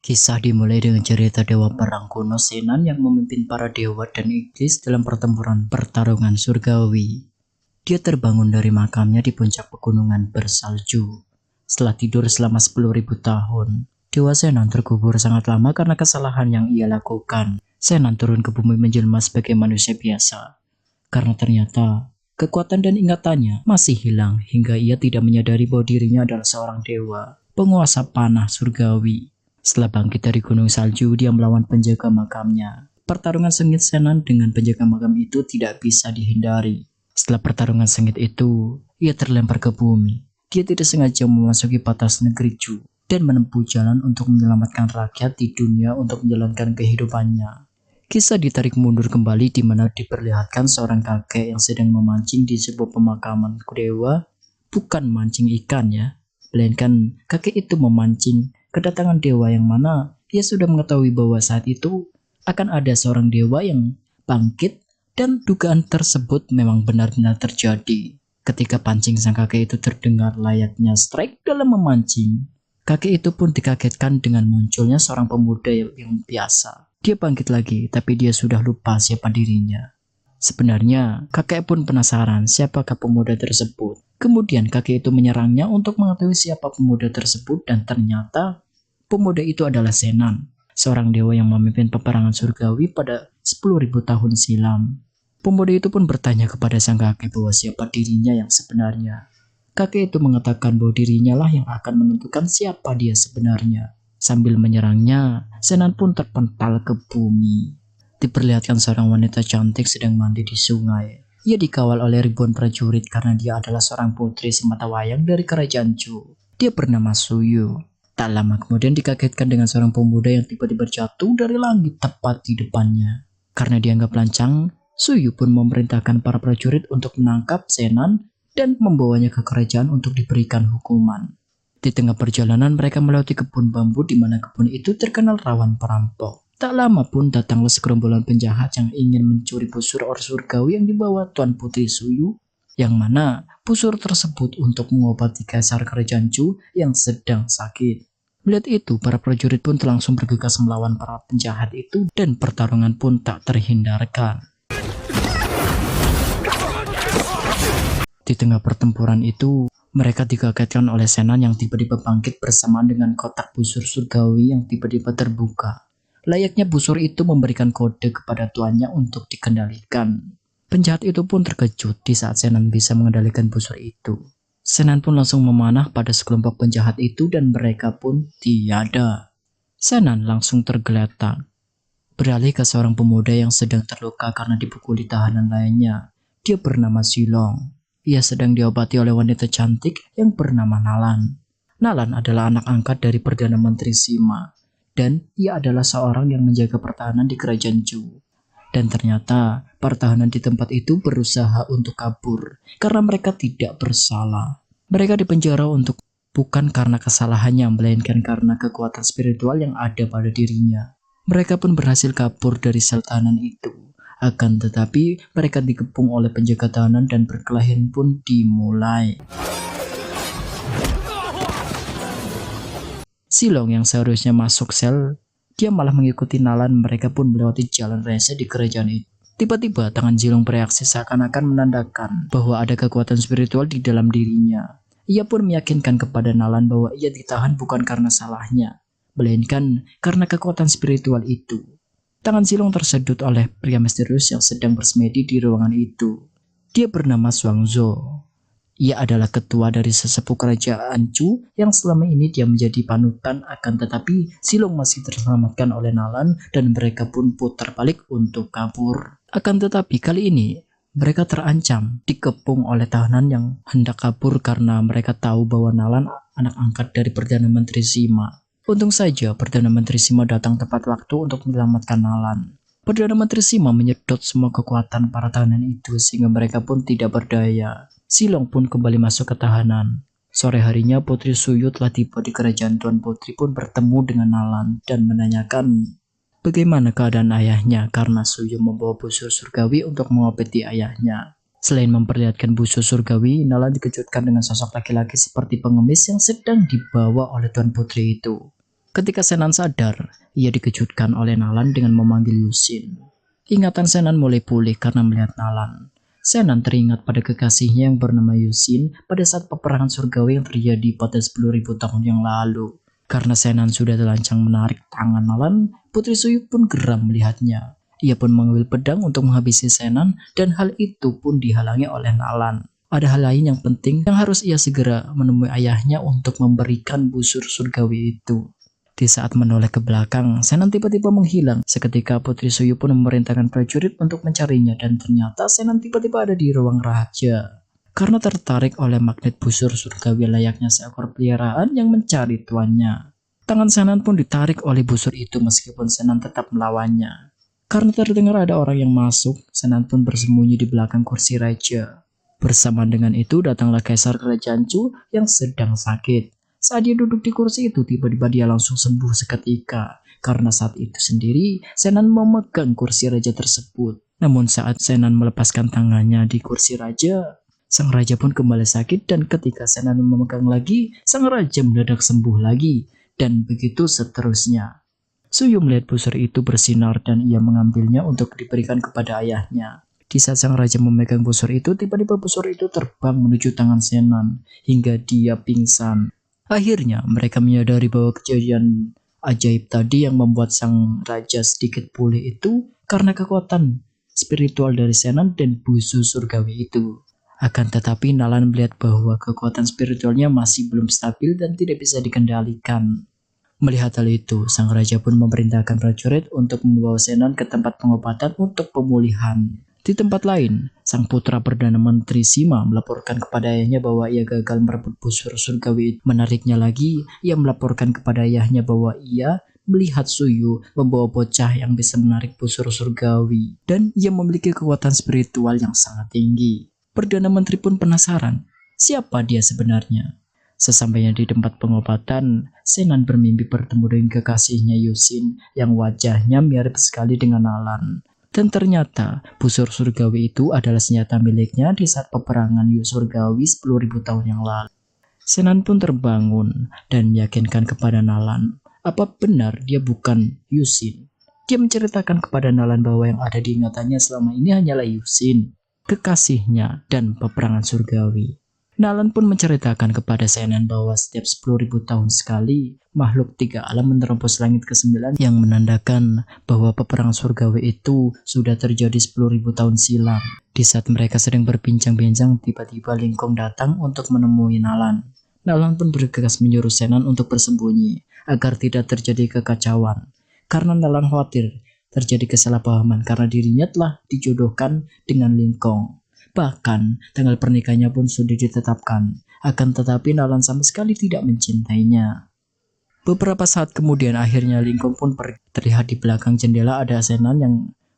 Kisah dimulai dengan cerita dewa perang kuno Senan yang memimpin para dewa dan iblis dalam pertarungan surgawi. Dia terbangun dari makamnya di puncak pegunungan bersalju. Setelah tidur selama 10.000 tahun, Dewa Senan terkubur sangat lama karena kesalahan yang ia lakukan. Senan turun ke bumi menjelma sebagai manusia biasa. Karena ternyata kekuatan dan ingatannya masih hilang hingga ia tidak menyadari bahwa dirinya adalah seorang dewa, penguasa panah surgawi. Setelah bangkit dari gunung salju, dia melawan penjaga makamnya. Pertarungan sengit Senan dengan penjaga makam itu tidak bisa dihindari. Setelah pertarungan sengit itu, ia terlempar ke bumi. Dia tidak sengaja memasuki batas negeri Chu dan menempuh jalan untuk menyelamatkan rakyat di dunia untuk menjalankan kehidupannya. Kisah ditarik mundur kembali di mana diperlihatkan seorang kakek yang sedang memancing di sebuah pemakaman dewa, bukan mancing ikan ya, melainkan kakek itu memancing kedatangan dewa yang mana ia sudah mengetahui bahwa saat itu akan ada seorang dewa yang bangkit dan dugaan tersebut memang benar-benar terjadi. Ketika pancing sang kakek itu terdengar layaknya strike dalam memancing, kakek itu pun dikagetkan dengan munculnya seorang pemuda yang biasa. Dia bangkit lagi, tapi dia sudah lupa siapa dirinya. Sebenarnya, kakek pun penasaran siapakah pemuda tersebut. Kemudian kakek itu menyerangnya untuk mengetahui siapa pemuda tersebut dan ternyata pemuda itu adalah Senan, seorang dewa yang memimpin peperangan surgawi pada 10.000 tahun silam. Pemuda itu pun bertanya kepada sang kakek bahwa siapa dirinya yang sebenarnya. Kakek itu mengatakan bahwa dirinya lah yang akan menentukan siapa dia sebenarnya. Sambil menyerangnya, Senan pun terpental ke bumi. Diperlihatkan seorang wanita cantik sedang mandi di sungai. Ia dikawal oleh ribuan prajurit karena dia adalah seorang putri sematawayang dari kerajaan Chu. Dia bernama Suyu. Tak lama kemudian dikagetkan dengan seorang pemuda yang tiba-tiba jatuh dari langit tepat di depannya. Karena dianggap lancang, Suyu pun memerintahkan para prajurit untuk menangkap Senan dan membawanya ke kerajaan untuk diberikan hukuman. Di tengah perjalanan mereka melewati kebun bambu di mana kebun itu terkenal rawan perampok. Tak lama pun datanglah segerombolan penjahat yang ingin mencuri busur or surgawi yang dibawa Tuan Putri Suyu, yang mana busur tersebut untuk mengobati kaisar kerajaan Chu yang sedang sakit. Melihat itu, para prajurit pun langsung bergegas melawan para penjahat itu dan pertarungan pun tak terhindarkan. Di tengah pertempuran itu, mereka dikagetkan oleh Senan yang tiba-tiba bangkit bersamaan dengan kotak busur surgawi yang tiba-tiba terbuka. Layaknya busur itu memberikan kode kepada tuannya untuk dikendalikan. Penjahat itu pun terkejut di saat Senan bisa mengendalikan busur itu. Senan pun langsung memanah pada sekelompok penjahat itu dan mereka pun tiada. Senan langsung tergeletak. Beralih ke seorang pemuda yang sedang terluka karena dipukuli tahanan lainnya. Dia bernama Silong. Ia sedang diobati oleh wanita cantik yang bernama Nalan. Nalan adalah anak angkat dari Perdana Menteri Sima. Dan ia adalah seorang yang menjaga pertahanan di kerajaan Chu. Dan ternyata pertahanan di tempat itu berusaha untuk kabur karena mereka tidak bersalah. Mereka dipenjara bukan karena kesalahannya, melainkan karena kekuatan spiritual yang ada pada dirinya. Mereka pun berhasil kabur dari sel tahanan itu. Akan tetapi mereka dikepung oleh penjaga tahanan dan perkelahian pun dimulai. Silong yang seharusnya masuk sel, dia malah mengikuti Nalan. Mereka pun melewati jalan raya di kerajaan itu. Tiba-tiba tangan Silong bereaksi seakan-akan menandakan bahwa ada kekuatan spiritual di dalam dirinya. Ia pun meyakinkan kepada Nalan bahwa ia ditahan bukan karena salahnya, melainkan karena kekuatan spiritual itu. Tangan Silong tersedot oleh pria misterius yang sedang bersemedi di ruangan itu. Dia bernama Xuangzhou. Ia adalah ketua dari sesepuh kerajaan Chu yang selama ini dia menjadi panutan, akan tetapi Silong masih terselamatkan oleh Nalan dan mereka pun putar balik untuk kabur. Akan tetapi kali ini mereka terancam dikepung oleh tahanan yang hendak kabur karena mereka tahu bahwa Nalan anak angkat dari Perdana Menteri Sima. Untung saja Perdana Menteri Sima datang tepat waktu untuk menyelamatkan Nalan. Perdana Menteri Sima menyedot semua kekuatan para tahanan itu sehingga mereka pun tidak berdaya. Silong pun kembali masuk ke tahanan. Sore harinya Putri Suyu telah tiba di kerajaan Tuan Putri pun bertemu dengan Nalan dan menanyakan bagaimana keadaan ayahnya karena Suyu membawa busur surgawi untuk mengobati ayahnya. Selain memperlihatkan busur surgawi, Nalan dikejutkan dengan sosok laki-laki seperti pengemis yang sedang dibawa oleh Tuan Putri itu. Ketika Senan sadar, ia dikejutkan oleh Nalan dengan memanggil Yusin. Ingatan Senan mulai pulih karena melihat Nalan. Senan teringat pada kekasihnya yang bernama Yusin pada saat peperangan surgawi yang terjadi pada 10.000 tahun yang lalu. Karena Senan sudah telancang menarik tangan Nalan, Putri Suyu pun geram melihatnya. Ia pun mengambil pedang untuk menghabisi Senan dan hal itu pun dihalangi oleh Nalan. Ada hal lain yang penting yang harus ia segera menemui ayahnya untuk memberikan busur surgawi itu. Di saat menoleh ke belakang, Senan tiba-tiba menghilang. Seketika Putri Suyu pun memerintahkan prajurit untuk mencarinya dan ternyata Senan tiba-tiba ada di ruang raja. Karena tertarik oleh magnet busur surgawi layaknya seekor peliharaan yang mencari tuannya. Tangan Senan pun ditarik oleh busur itu meskipun Senan tetap melawannya. Karena terdengar ada orang yang masuk, Senan pun bersembunyi di belakang kursi raja. Bersamaan dengan itu datanglah Kaisar Kerajaan Chu yang sedang sakit. Saat dia duduk di kursi itu, tiba-tiba dia langsung sembuh seketika. Karena saat itu sendiri, Senan memegang kursi raja tersebut. Namun saat Senan melepaskan tangannya di kursi raja, sang raja pun kembali sakit dan ketika Senan memegang lagi, sang raja mendadak sembuh lagi. Dan begitu seterusnya. Suyu melihat busur itu bersinar dan ia mengambilnya untuk diberikan kepada ayahnya. Di saat sang raja memegang busur itu, tiba-tiba busur itu terbang menuju tangan Senan hingga dia pingsan. Akhirnya mereka menyadari bahwa kejadian ajaib tadi yang membuat sang raja sedikit pulih itu karena kekuatan spiritual dari Senan dan busur surgawi itu. Akan tetapi Nalan melihat bahwa kekuatan spiritualnya masih belum stabil dan tidak bisa dikendalikan. Melihat hal itu, sang raja pun memerintahkan prajurit untuk membawa Senan ke tempat pengobatan untuk pemulihan. Di tempat lain, sang putra Perdana Menteri Sima melaporkan kepada ayahnya bahwa ia gagal merebut busur surgawi. Menariknya lagi, ia melaporkan kepada ayahnya bahwa ia melihat Suyu membawa bocah yang bisa menarik busur surgawi. Dan ia memiliki kekuatan spiritual yang sangat tinggi. Perdana Menteri pun penasaran, siapa dia sebenarnya? Sesampainya di tempat pengobatan, Senan bermimpi bertemu dengan kekasihnya Yusin yang wajahnya mirip sekali dengan Nalan. Dan ternyata busur surgawi itu adalah senjata miliknya di saat peperangan surgawi 10.000 tahun yang lalu. Senan pun terbangun dan meyakinkan kepada Nalan, apa benar dia bukan Yusin. Dia menceritakan kepada Nalan bahwa yang ada di ingatannya selama ini hanyalah Yusin, kekasihnya dan peperangan surgawi. Nalan pun menceritakan kepada Senan bahwa setiap 10.000 tahun sekali, makhluk tiga alam menerobos langit ke-9 yang menandakan bahwa peperangan surgawi itu sudah terjadi 10.000 tahun silam. Di saat mereka sedang berbincang-bincang, tiba-tiba Lingkong datang untuk menemui Nalan. Nalan pun bergegas menyuruh Senan untuk bersembunyi agar tidak terjadi kekacauan. Karena Nalan khawatir terjadi kesalahpahaman karena dirinya telah dijodohkan dengan Lingkong. Bahkan tanggal pernikahannya pun sudah ditetapkan. Akan tetapi Nalan sama sekali tidak mencintainya. Beberapa saat kemudian akhirnya Lingkong pun terlihat di belakang jendela ada Senan yang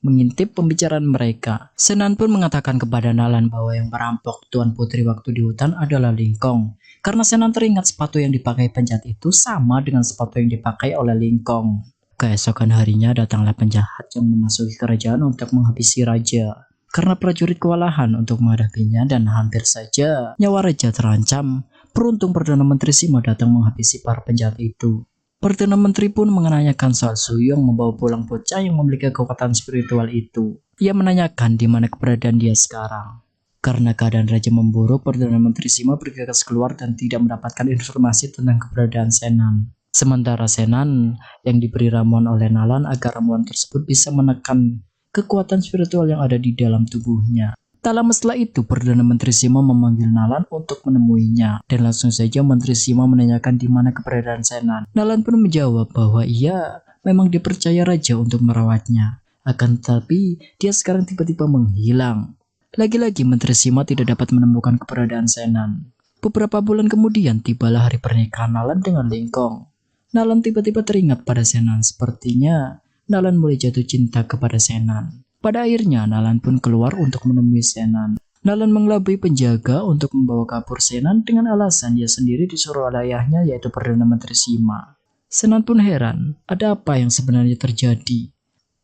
mengintip pembicaraan mereka. Senan pun mengatakan kepada Nalan bahwa yang merampok Tuan Putri waktu di hutan adalah Lingkong. Karena Senan teringat sepatu yang dipakai penjahat itu sama dengan sepatu yang dipakai oleh Lingkong. Keesokan harinya datanglah penjahat yang memasuki kerajaan untuk menghabisi raja. Karena prajurit kewalahan untuk menghadapinya dan hampir saja nyawa raja terancam, beruntung Perdana Menteri Sima datang menghabisi para penjahat itu. Perdana Menteri pun menanyakan soal Suyu yang membawa pulang bocah yang memiliki kekuatan spiritual itu. Ia menanyakan di mana keberadaan dia sekarang. Karena keadaan raja memburuk, Perdana Menteri Sima bergegas keluar dan tidak mendapatkan informasi tentang keberadaan Senan. Sementara Senan yang diberi ramuan oleh Nalan agar ramuan tersebut bisa menekan kekuatan spiritual yang ada di dalam tubuhnya. Tak lama setelah itu, Perdana Menteri Sima memanggil Nalan untuk menemuinya. Dan langsung saja Menteri Sima menanyakan di mana keberadaan Senan. Nalan pun menjawab bahwa ia memang dipercaya raja untuk merawatnya. Akan tetapi, dia sekarang tiba-tiba menghilang. Lagi-lagi Menteri Sima tidak dapat menemukan keberadaan Senan. Beberapa bulan kemudian, tibalah hari pernikahan Nalan dengan Lingkong. Nalan tiba-tiba teringat pada Senan. Sepertinya Nalan mulai jatuh cinta kepada Senan. Pada akhirnya Nalan pun keluar untuk menemui Senan. Nalan mengelabui penjaga untuk membawa kabur Senan dengan alasan dia sendiri disuruh oleh ayahnya yaitu Perdana Menteri Sima. Senan pun heran, ada apa yang sebenarnya terjadi?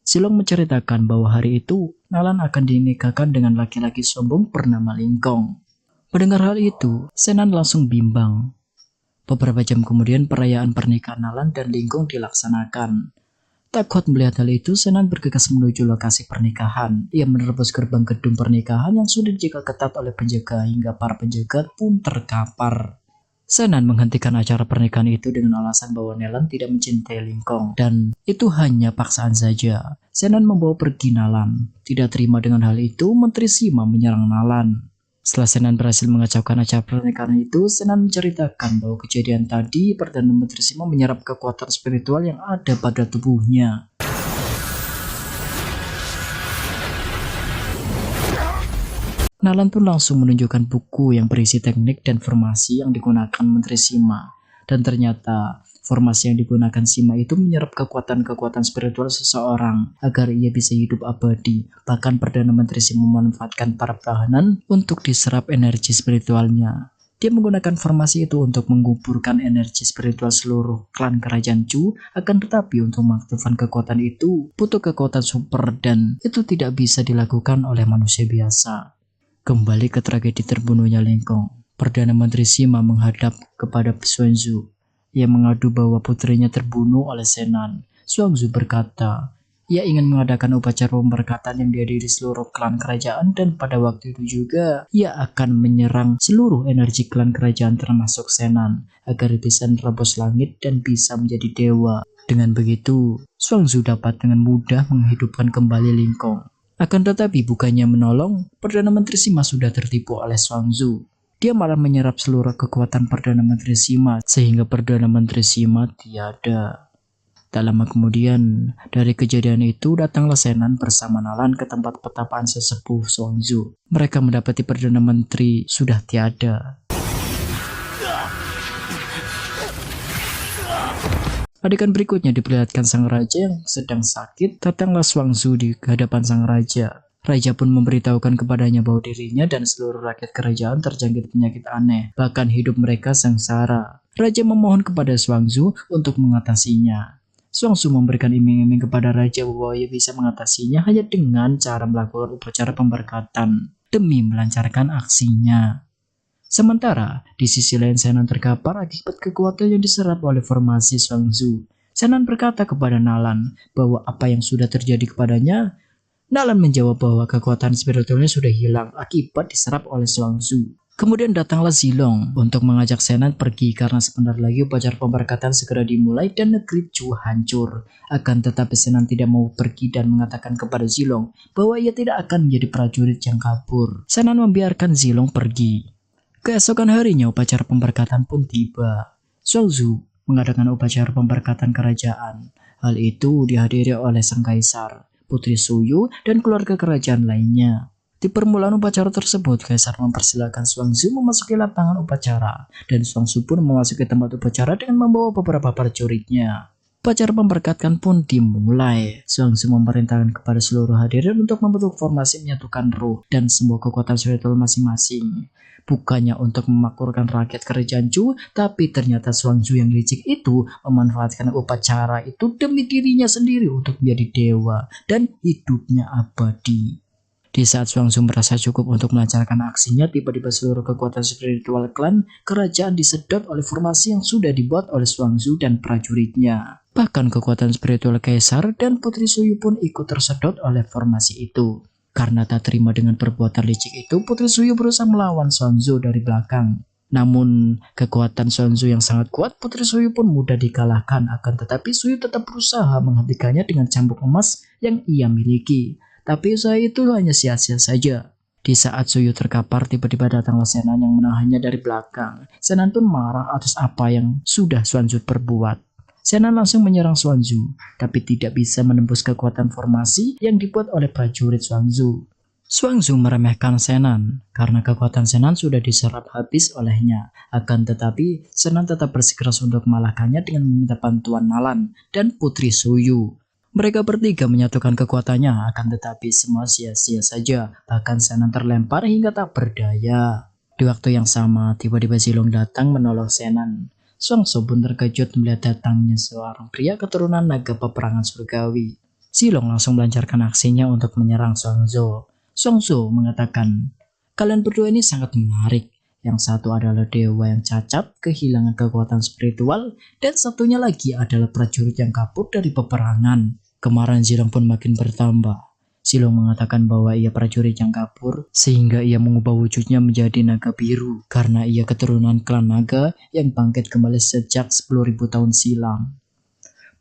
Silong menceritakan bahwa hari itu Nalan akan dinikahkan dengan laki-laki sombong bernama Lingkong. Mendengar hal itu, Senan langsung bimbang. Beberapa jam kemudian perayaan pernikahan Nalan dan Lingkong dilaksanakan. Tak kuat melihat hal itu, Senan bergegas menuju lokasi pernikahan. Ia menerobos gerbang gedung pernikahan yang sudah dijaga ketat oleh penjaga hingga para penjaga pun terkapar. Senan menghentikan acara pernikahan itu dengan alasan bahwa Nelan tidak mencintai Lingkong dan itu hanya paksaan saja. Senan membawa pergi Nalan. Tidak terima dengan hal itu, Menteri Sima menyerang Nalan. Setelah Senan berhasil mengacaukan acara pernikahan itu, Senan menceritakan bahwa kejadian tadi Perdana Menteri Sima menyerap kekuatan spiritual yang ada pada tubuhnya. Nalan pun langsung menunjukkan buku yang berisi teknik dan formasi yang digunakan Menteri Sima. Dan ternyata formasi yang digunakan Sima itu menyerap kekuatan-kekuatan spiritual seseorang agar ia bisa hidup abadi. Bahkan Perdana Menteri Sima memanfaatkan para tahanan untuk diserap energi spiritualnya. Dia menggunakan formasi itu untuk mengumpulkan energi spiritual seluruh klan kerajaan Chu. Akan tetapi untuk mengaktifkan kekuatan itu butuh kekuatan super dan itu tidak bisa dilakukan oleh manusia biasa. Kembali ke tragedi terbunuhnya Lingkong, Perdana Menteri Sima menghadap kepada Xuanzhu. Ia mengadu bahwa putrinya terbunuh oleh Senan. Xuanzhu berkata, ia ingin mengadakan upacara pemberkatan yang dihadiri seluruh klan kerajaan dan pada waktu itu juga ia akan menyerang seluruh energi klan kerajaan termasuk Senan agar bisa menerobos langit dan bisa menjadi dewa. Dengan begitu, Xuanzhu dapat dengan mudah menghidupkan kembali Lingkong. Akan tetapi bukannya menolong, Perdana Menteri Sima sudah tertipu oleh Xuanzhu. Dia malah menyerap seluruh kekuatan Perdana Menteri Sima sehingga Perdana Menteri Sima tiada. Tak lama kemudian, dari kejadian itu datanglah Senan bersama Nalan ke tempat petapaan sesepuh Xuanzhu. Mereka mendapati Perdana Menteri sudah tiada. Adegan berikutnya diperlihatkan sang raja yang sedang sakit. Datanglah Xuanzhu di hadapan sang raja. Raja pun memberitahukan kepadanya bahwa dirinya dan seluruh rakyat kerajaan terjangkit penyakit aneh. Bahkan hidup mereka sengsara. Raja memohon kepada Xuanzhu untuk mengatasinya. Xuanzhu memberikan iming-iming kepada raja bahwa ia bisa mengatasinya hanya dengan cara melakukan upacara pemberkatan demi melancarkan aksinya. Sementara, di sisi lain Senan terkapar akibat kekuatan yang diserap oleh formasi Xuanzhu. Senan berkata kepada Nalan bahwa apa yang sudah terjadi kepadanya. Nalan menjawab bahwa kekuatan spiritualnya sudah hilang akibat diserap oleh Xuanzhu. Kemudian datanglah Zilong untuk mengajak Senan pergi karena sebentar lagi upacara pemberkatan segera dimulai dan negeri Chu hancur. Akan tetapi Senan tidak mau pergi dan mengatakan kepada Zilong bahwa ia tidak akan menjadi prajurit yang kabur. Senan membiarkan Zilong pergi. Keesokan harinya upacara pemberkatan pun tiba. Xuanzhu mengadakan upacara pemberkatan kerajaan. Hal itu dihadiri oleh sang kaisar, Putri Suyu, dan keluarga kerajaan lainnya. Di permulaan upacara tersebut, Kaisar mempersilahkan Xuanzhu memasuki lapangan upacara, dan Xuanzhu pun memasuki tempat upacara dengan membawa beberapa prajuritnya. Upacara pemberkatan pun dimulai. Xuanzhu memerintahkan kepada seluruh hadirin untuk membentuk formasi menyatukan roh dan semua kekuatan spiritual masing-masing. Bukannya untuk memakmurkan rakyat kerajaan Chu, tapi ternyata Xuanzhu yang licik itu memanfaatkan upacara itu demi dirinya sendiri untuk menjadi dewa dan hidupnya abadi. Di saat Xuanzhu merasa cukup untuk melancarkan aksinya, tiba-tiba seluruh kekuatan spiritual klan kerajaan disedot oleh formasi yang sudah dibuat oleh Xuanzhu dan prajuritnya. Bahkan kekuatan spiritual Kaisar dan Putri Suyu pun ikut tersedot oleh formasi itu. Karena tak terima dengan perbuatan licik itu, Putri Suyu berusaha melawan Xuanzhu dari belakang. Namun, kekuatan Xuanzhu yang sangat kuat, Putri Suyu pun mudah dikalahkan. Akan tetapi Suyu tetap berusaha menghentikannya dengan cambuk emas yang ia miliki. Tapi usaha itu hanya sia-sia saja. Di saat Suyu terkapar, tiba-tiba datanglah Senan yang menahannya dari belakang. Senan pun marah atas apa yang sudah Xuanzhu perbuat. Senan langsung menyerang Xuanzhu, tapi tidak bisa menembus kekuatan formasi yang dibuat oleh prajurit Xuanzhu. Xuanzhu meremehkan Senan karena kekuatan Senan sudah diserap habis olehnya. Akan tetapi, Senan tetap bersikeras untuk mengalahkannya dengan meminta bantuan Nalan dan Putri Suyu. Mereka bertiga menyatukan kekuatannya, akan tetapi semua sia-sia saja. Bahkan Senan terlempar hingga tak berdaya. Di waktu yang sama, tiba-tiba Zilong datang menolong Senan. Xuanzhu pun terkejut melihat datangnya seorang pria keturunan naga peperangan surgawi. Zilong langsung melancarkan aksinya untuk menyerang Xuanzhu. Xuanzhu mengatakan, kalian berdua ini sangat menarik. Yang satu adalah dewa yang cacat, kehilangan kekuatan spiritual, dan satunya lagi adalah prajurit yang kabur dari peperangan. Kemarahan Zilong pun makin bertambah. Zilong mengatakan bahwa ia prajurit yang kabur, sehingga ia mengubah wujudnya menjadi naga biru, karena ia keturunan klan naga yang bangkit kembali sejak 10.000 tahun silam.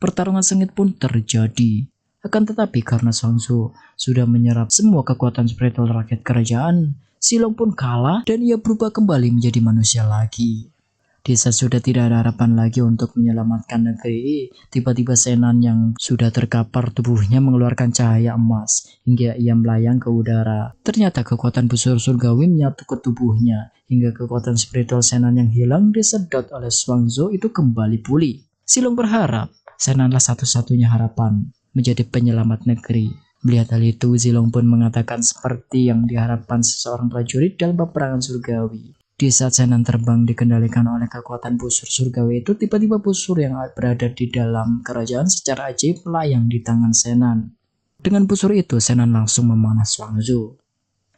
Pertarungan sengit pun terjadi. Akan tetapi karena Xuangzu sudah menyerap semua kekuatan spiritual rakyat kerajaan, Zilong pun kalah dan ia berubah kembali menjadi manusia lagi. Di saat sudah tidak ada harapan lagi untuk menyelamatkan negeri, tiba-tiba Zenan yang sudah terkapar tubuhnya mengeluarkan cahaya emas hingga ia melayang ke udara. Ternyata kekuatan busur surgawi menyatu ke tubuhnya hingga kekuatan spiritual Zenan yang hilang disedot oleh Xuangzu itu kembali pulih. Zilong berharap Zenanlah satu-satunya harapan menjadi penyelamat negeri. Melihat hal itu, Zilong pun mengatakan seperti yang diharapkan seseorang prajurit dalam peperangan surgawi. Di saat Zenan terbang dikendalikan oleh kekuatan busur surgawi itu, tiba-tiba busur yang berada di dalam kerajaan secara ajaib melayang di tangan Zenan. Dengan busur itu, Zenan langsung memanah Xuangzu.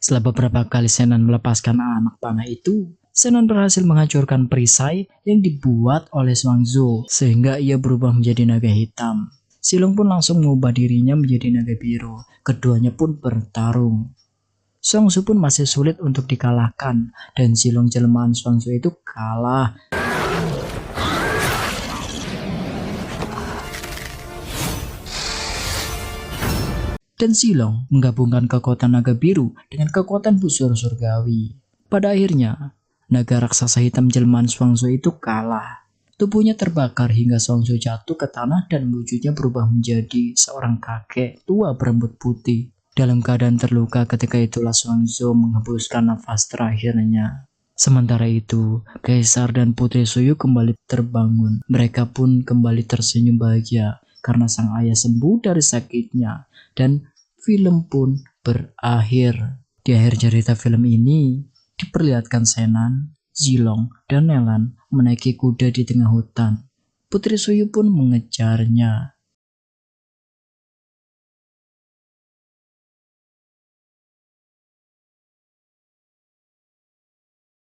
Setelah beberapa kali Zenan melepaskan anak panah itu, Zenan berhasil menghancurkan perisai yang dibuat oleh Xuangzu, sehingga ia berubah menjadi naga hitam. Zilong pun langsung mengubah dirinya menjadi naga biru. Keduanya pun bertarung. Xuangzu pun masih sulit untuk dikalahkan, dan Zilong jelmaan Xuangzu itu kalah. Dan Zilong menggabungkan kekuatan naga biru dengan kekuatan busur surgawi. Pada akhirnya, naga raksasa hitam jelmaan Xuangzu itu kalah. Tubuhnya terbakar hingga Xuangzu jatuh ke tanah dan wujudnya berubah menjadi seorang kakek tua berambut putih. Dalam keadaan terluka ketika itulah Xuangzu menghembuskan nafas terakhirnya. Sementara itu, Kaisar dan Putri Suyu kembali terbangun. Mereka pun kembali tersenyum bahagia karena sang ayah sembuh dari sakitnya. Dan film pun berakhir. Di akhir cerita film ini, diperlihatkan Zenan, Zilong, dan Nelan menaiki kuda di tengah hutan. Putri Suyu pun mengejarnya.